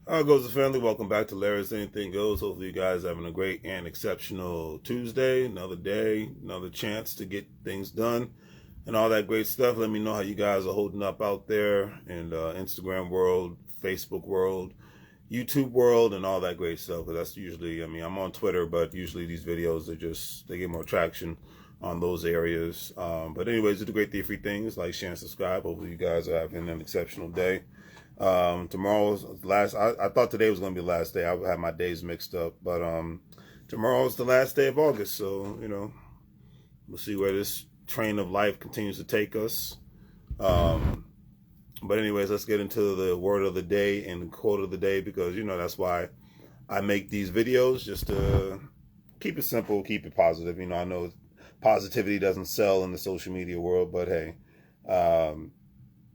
How goes the family? Welcome back to Larry's Anything Goes. Hopefully you guys are having a great and exceptional Tuesday. Another day, another chance to get things done and all that great stuff. Let me know how you guys are holding up out there in the Instagram world, Facebook world, YouTube world, and all that great stuff. Because that's usually, I'm on Twitter, but usually these videos they get more traction on those areas. But anyways, do the great three things, like, share, and subscribe. Hopefully you guys are having an exceptional day. Tomorrow's last. I thought today was going to be the last day. I had my days mixed up, but tomorrow's the last day of August. So we'll see where this train of life continues to take us. But anyways, let's get into the word of the day and the quote of the day, because that's why I make these videos, just to keep it simple, keep it positive. I know positivity doesn't sell in the social media world, but hey,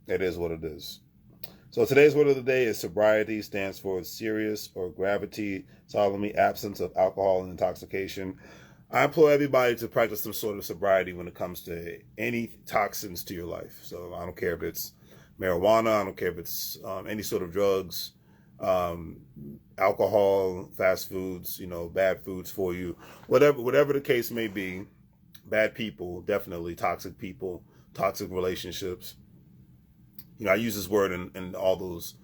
it is what it is. So today's word of the day is sobriety. Stands for serious or gravity, solemnly absence of alcohol and intoxication. I implore everybody to practice some sort of sobriety when it comes to any toxins to your life. So I don't care if it's marijuana, I don't care if it's any sort of drugs, alcohol, fast foods, bad foods for you, whatever the case may be. Bad people, definitely toxic people, toxic relationships. I use this word in all those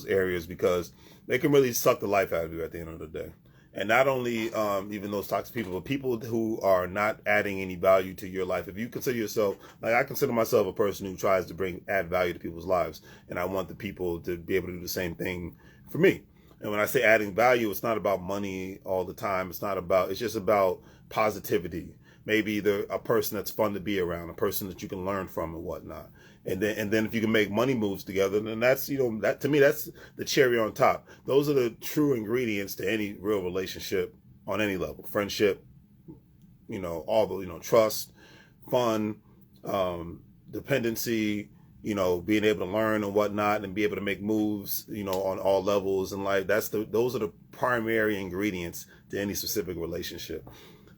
areas because they can really suck the life out of you at the end of the day. And not only even those toxic people, but people who are not adding any value to your life. If you consider yourself, like I consider myself a person who tries to add value to people's lives, and I want the people to be able to do the same thing for me. And when I say adding value, it's not about money all the time. It's just about positivity. Maybe a person that's fun to be around, a person that you can learn from and whatnot. And then if you can make money moves together, then that's, that to me, that's the cherry on top. Those are the true ingredients to any real relationship on any level. Friendship, all the, trust, fun, dependency, being able to learn and whatnot and be able to make moves, on all levels in life. Those are the primary ingredients to any specific relationship.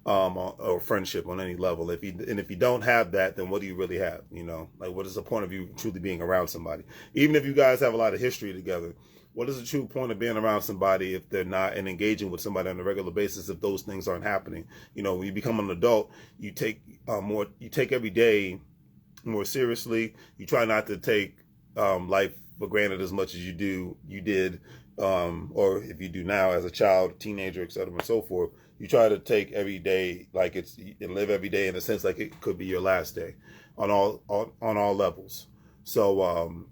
Or friendship on any level. If you don't have that, then what do you really have? Like, what is the point of you truly being around somebody? Even if you guys have a lot of history together, what is the true point of being around somebody if they're not, and engaging with somebody on a regular basis if those things aren't happening? When you become an adult, you take every day more seriously. You try not to take life for granted as much as you did, or if you do now as a child, teenager, etc., and so forth. You try to take every day like and live every day in a sense like it could be your last day, on all levels. So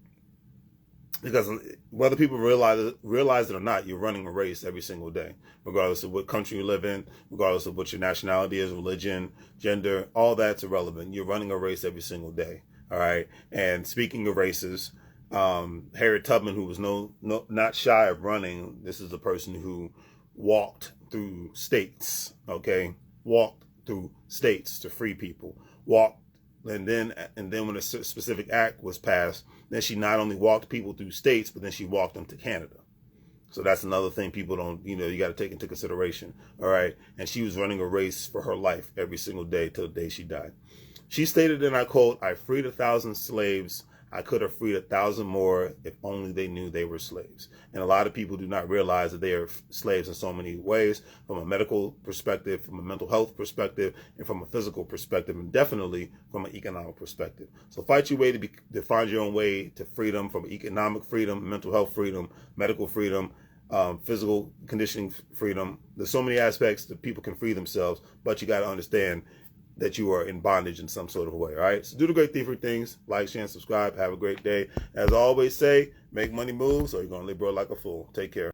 because whether people realize it or not, you're running a race every single day, regardless of what country you live in, regardless of what your nationality is, religion, gender, all that's irrelevant. You're running a race every single day. All right. And speaking of races, Harriet Tubman, who was not shy of running, this is the person who walked through states, walked through states to free people, and then when a specific act was passed, then she not only walked people through states, but then she walked them to Canada. So that's another thing people don't, you got to take into consideration. All right. And she was running a race for her life every single day till the day she died. She stated, and I quote, "I freed 1,000 slaves. I could have freed 1,000 more if only they knew they were slaves." And a lot of people do not realize that they are slaves in so many ways, from a medical perspective, from a mental health perspective, and from a physical perspective, and definitely from an economic perspective. So fight your way to find your own way to freedom, from economic freedom, mental health freedom, medical freedom, physical conditioning freedom. There's so many aspects that people can free themselves, but you got to understand that you are in bondage in some sort of way. All right. So do the great three things. Like, share, and subscribe. Have a great day. As I always say, make money moves, or you're going to live, bro, like a fool. Take care.